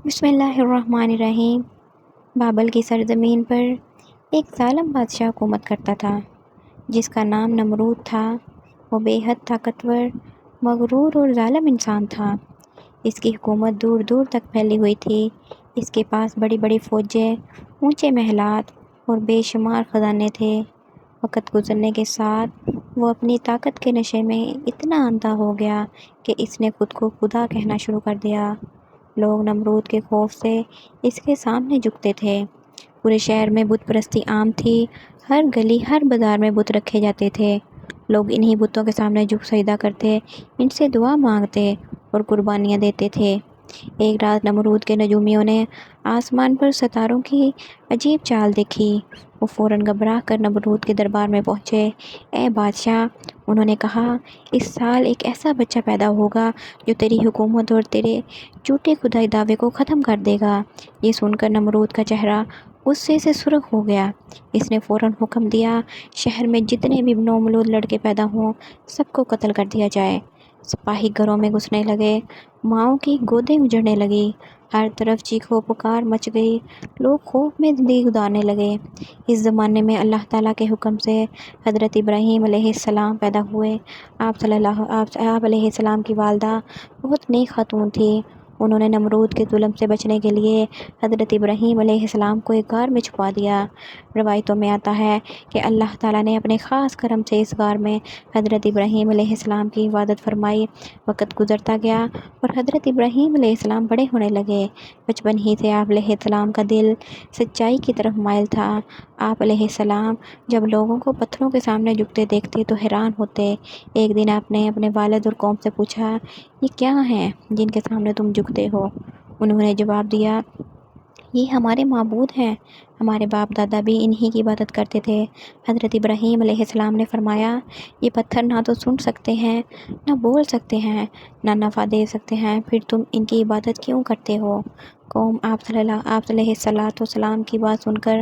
بسم اللہ الرحمن الرحیم۔ بابل کی سرزمین پر ایک ظالم بادشاہ حکومت کرتا تھا جس کا نام نمرود تھا۔ وہ بے حد طاقتور، مغرور اور ظالم انسان تھا۔ اس کی حکومت دور دور تک پھیلی ہوئی تھی۔ اس کے پاس بڑی بڑی فوجیں، اونچے محلات اور بے شمار خزانے تھے۔ وقت گزرنے کے ساتھ وہ اپنی طاقت کے نشے میں اتنا اندھا ہو گیا کہ اس نے خود کو خدا کہنا شروع کر دیا۔ لوگ نمرود کے خوف سے اس کے سامنے جھکتے تھے۔ پورے شہر میں بت پرستی عام تھی۔ ہر گلی، ہر بازار میں بت رکھے جاتے تھے۔ لوگ انہی بتوں کے سامنے جھک سجدہ کرتے، ان سے دعا مانگتے اور قربانیاں دیتے تھے۔ ایک رات نمرود کے نجومیوں نے آسمان پر ستاروں کی عجیب چال دیکھی۔ وہ فوراً گھبرا کر نمرود کے دربار میں پہنچے۔ اے بادشاہ، انہوں نے کہا، اس سال ایک ایسا بچہ پیدا ہوگا جو تیری حکومت اور تیرے جھوٹے خدائی دعوے کو ختم کر دے گا۔ یہ سن کر نمرود کا چہرہ غصے سے سرخ ہو گیا۔ اس نے فوراً حکم دیا، شہر میں جتنے بھی نومولود لڑکے پیدا ہوں سب کو قتل کر دیا جائے۔ سپاہی گھروں میں گھسنے لگے، ماؤں کی گودیں اجڑنے لگی، ہر طرف چیخو پکار مچ گئی، لوگ خوف میں زندگی گزارنے لگے۔ اس زمانے میں اللہ تعالیٰ کے حکم سے حضرت ابراہیم علیہ السلام پیدا ہوئے۔ آپ علیہ السلام کی والدہ بہت نیک خاتون تھی۔ انہوں نے نمرود کے ظلم سے بچنے کے لیے حضرت ابراہیم علیہ السلام کو ایک غار میں چھپا دیا۔ روایتوں میں آتا ہے کہ اللہ تعالیٰ نے اپنے خاص کرم سے اس غار میں حضرت ابراہیم علیہ السلام کی حفاظت فرمائی۔ وقت گزرتا گیا اور حضرت ابراہیم علیہ السلام بڑے ہونے لگے۔ بچپن ہی سے آپ علیہ السلام کا دل سچائی کی طرف مائل تھا۔ آپ علیہ السلام جب لوگوں کو پتھروں کے سامنے جھکتے دیکھتے تو حیران ہوتے۔ ایک دن آپ نے اپنے والد اور قوم سے پوچھا، یہ کیا ہیں جن کے سامنے تم جھکتے ہو؟ انہوں نے جواب دیا، یہ ہمارے معبود ہیں، ہمارے باپ دادا بھی انہی کی عبادت کرتے تھے۔ حضرت ابراہیم علیہ السلام نے فرمایا، یہ پتھر نہ تو سن سکتے ہیں، نہ بول سکتے ہیں، نہ نفع دے سکتے ہیں، پھر تم ان کی عبادت کیوں کرتے ہو؟ قوم آپ علیہ السلام کی بات سن کر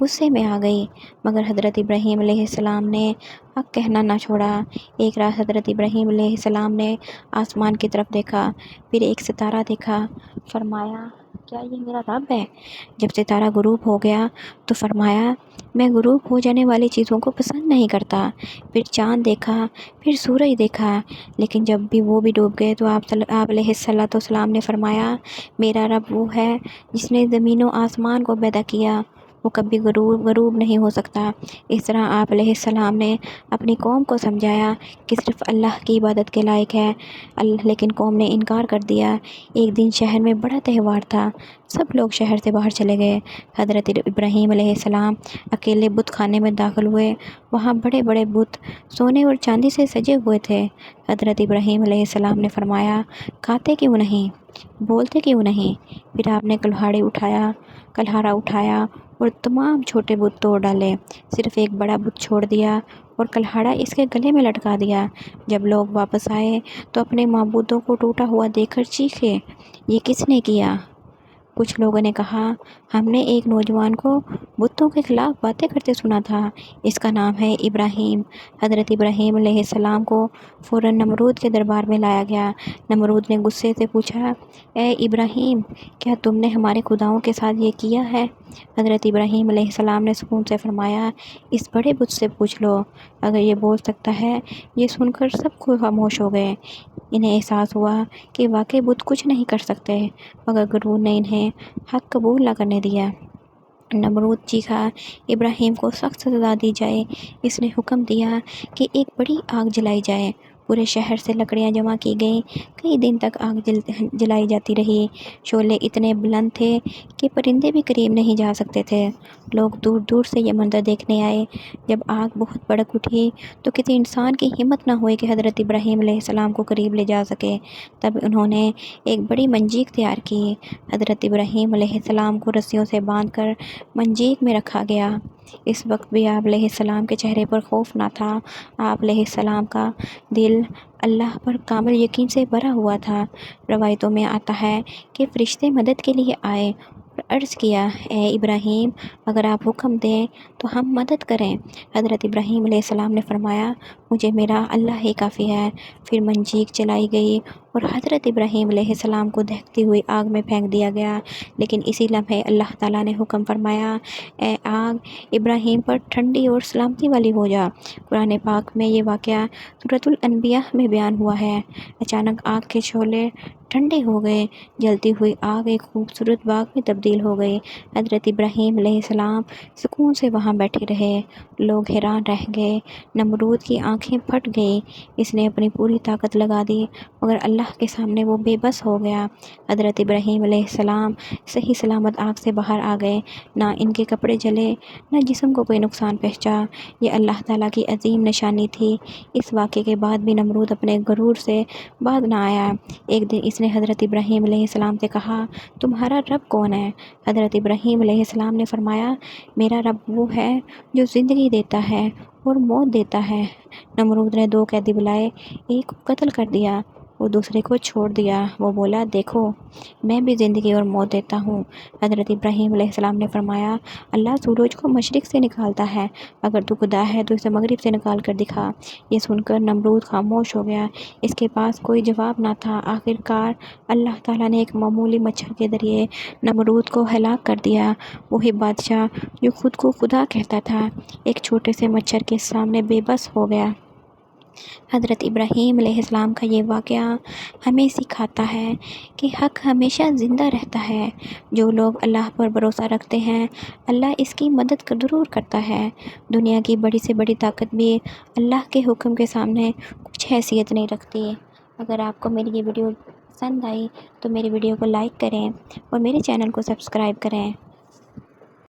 غصے میں آ گئی، مگر حضرت ابراہیم علیہ السلام نے حق کہنا نہ چھوڑا۔ ایک رات حضرت ابراہیم علیہ السلام نے آسمان کی طرف دیکھا، پھر ایک ستارہ دیکھا۔ فرمایا، کیا یہ میرا رب ہے؟ جب ستارہ غروب ہو گیا تو فرمایا، میں غروب ہو جانے والی چیزوں کو پسند نہیں کرتا۔ پھر چاند دیکھا، پھر سورج دیکھا، لیکن جب بھی وہ بھی ڈوب گئے تو آپ علیہ السلام نے فرمایا، میرا رب وہ ہے جس نے زمین و آسمان کو پیدا کیا، وہ کبھی غروب نہیں ہو سکتا۔ اس طرح آپ علیہ السلام نے اپنی قوم کو سمجھایا کہ صرف اللہ کی عبادت کے لائق ہے، لیکن قوم نے انکار کر دیا۔ ایک دن شہر میں بڑا تہوار تھا، سب لوگ شہر سے باہر چلے گئے۔ حضرت ابراہیم علیہ السلام اکیلے بت خانے میں داخل ہوئے۔ وہاں بڑے بڑے بت سونے اور چاندی سے سجے ہوئے تھے۔ حضرت ابراہیم علیہ السلام نے فرمایا، کھاتے کیوں نہیں، بولتے کیوں نہیں؟ پھر آپ نے کلہاڑا اٹھایا اور تمام چھوٹے بت توڑ ڈالے، صرف ایک بڑا بت چھوڑ دیا اور کلہاڑا اس کے گلے میں لٹکا دیا۔ جب لوگ واپس آئے تو اپنے معبودوں کو ٹوٹا ہوا دیکھ کر چیخے، یہ کس نے کیا؟ کچھ لوگوں نے کہا، ہم نے ایک نوجوان کو بتوں کے خلاف باتیں کرتے سنا تھا، اس کا نام ہے ابراہیم۔ حضرت ابراہیم علیہ السلام کو فوراً نمرود کے دربار میں لایا گیا۔ نمرود نے غصے سے پوچھا، اے ابراہیم، کیا تم نے ہمارے خداؤں کے ساتھ یہ کیا ہے؟ حضرت ابراہیم علیہ السلام نے سکون سے فرمایا، اس بڑے بت سے پوچھ لو، اگر یہ بول سکتا ہے۔ یہ سن کر سب خاموش ہو گئے۔ انہیں احساس ہوا کہ واقعی بت کچھ نہیں کر سکتے، مگر غرور نے انہیں حق قبول نہ کرنے دیا۔ نمرود چیخا، ابراہیم کو سخت سزا دی جائے۔ اس نے حکم دیا کہ ایک بڑی آگ جلائی جائے۔ پورے شہر سے لکڑیاں جمع کی گئیں، کئی دن تک آگ جلائی جاتی رہی۔ شعلے اتنے بلند تھے کہ پرندے بھی قریب نہیں جا سکتے تھے۔ لوگ دور دور سے یہ منظر دیکھنے آئے۔ جب آگ بہت بھڑک اٹھی تو کسی انسان کی ہمت نہ ہوئی کہ حضرت ابراہیم علیہ السلام کو قریب لے جا سکے۔ تب انہوں نے ایک بڑی منجیک تیار کی۔ حضرت ابراہیم علیہ السلام کو رسیوں سے باندھ کر منجیک میں رکھا گیا۔ اس وقت بھی آپ علیہ السلام کے چہرے پر خوف نہ تھا۔ آپ علیہ السلام کا دل اللہ پر کامل یقین سے بھرا ہوا تھا۔ روایتوں میں آتا ہے کہ فرشتے مدد کے لیے آئے اور عرض کیا، اے ابراہیم، اگر آپ حکم دیں تو ہم مدد کریں۔ حضرت ابراہیم علیہ السلام نے فرمایا، مجھے میرا اللہ ہی کافی ہے۔ پھر منجیک چلائی گئی اور حضرت ابراہیم علیہ السلام کو دہکتی ہوئی آگ میں پھینک دیا گیا۔ لیکن اسی لمحے اللہ تعالیٰ نے حکم فرمایا، اے آگ، ابراہیم پر ٹھنڈی اور سلامتی والی ہو جا۔ قرآن پاک میں یہ واقعہ سورۃ الانبیاء میں بیان ہوا ہے۔ اچانک آگ کے شعلے ٹھنڈے ہو گئے، جلتی ہوئی آگ ایک خوبصورت باغ میں تبدیل ہو گئی۔ حضرت ابراہیم علیہ السلام سکون سے وہاں بیٹھے رہے۔ لوگ حیران رہ گئے۔ نمرود کی آنکھیں پھٹ گئیں۔ اس نے اپنی پوری طاقت لگا دی، مگر اللہ کے سامنے وہ بے بس ہو گیا۔ حضرت ابراہیم علیہ السلام صحیح سلامت آگ سے باہر آ گئے۔ نہ ان کے کپڑے جلے، نہ جسم کو کوئی نقصان پہنچا۔ یہ اللہ تعالیٰ کی عظیم نشانی تھی۔ اس واقعے کے بعد بھی نمرود اپنے غرور سے باز نہ آیا۔ ایک دن اس نے حضرت ابراہیم علیہ السلام سے کہا، تمہارا رب کون ہے؟ حضرت ابراہیم علیہ السلام نے فرمایا، میرا رب وہ ہے جو زندگی دیتا ہے اور موت دیتا ہے۔ نمرود نے 2 قیدی بلائے، ایک کو قتل کر دیا اور دوسرے کو چھوڑ دیا۔ وہ بولا، دیکھو، میں بھی زندگی اور موت دیتا ہوں۔ حضرت ابراہیم علیہ السلام نے فرمایا، اللہ سورج کو مشرق سے نکالتا ہے، اگر تو خدا ہے تو اسے مغرب سے نکال کر دکھا۔ یہ سن کر نمرود خاموش ہو گیا۔ اس کے پاس کوئی جواب نہ تھا۔ آخر کار اللہ تعالیٰ نے ایک معمولی مچھر کے ذریعے نمرود کو ہلاک کر دیا۔ وہی بادشاہ جو خود کو خدا کہتا تھا، ایک چھوٹے سے مچھر کے سامنے بے بس ہو گیا۔ حضرت ابراہیم علیہ السلام کا یہ واقعہ ہمیں سکھاتا ہے کہ حق ہمیشہ زندہ رہتا ہے۔ جو لوگ اللہ پر بھروسہ رکھتے ہیں، اللہ اس کی مدد ضرور کرتا ہے۔ دنیا کی بڑی سے بڑی طاقت بھی اللہ کے حکم کے سامنے کچھ حیثیت نہیں رکھتی۔ اگر آپ کو میری یہ ویڈیو پسند آئی تو میری ویڈیو کو لائک کریں اور میرے چینل کو سبسکرائب کریں۔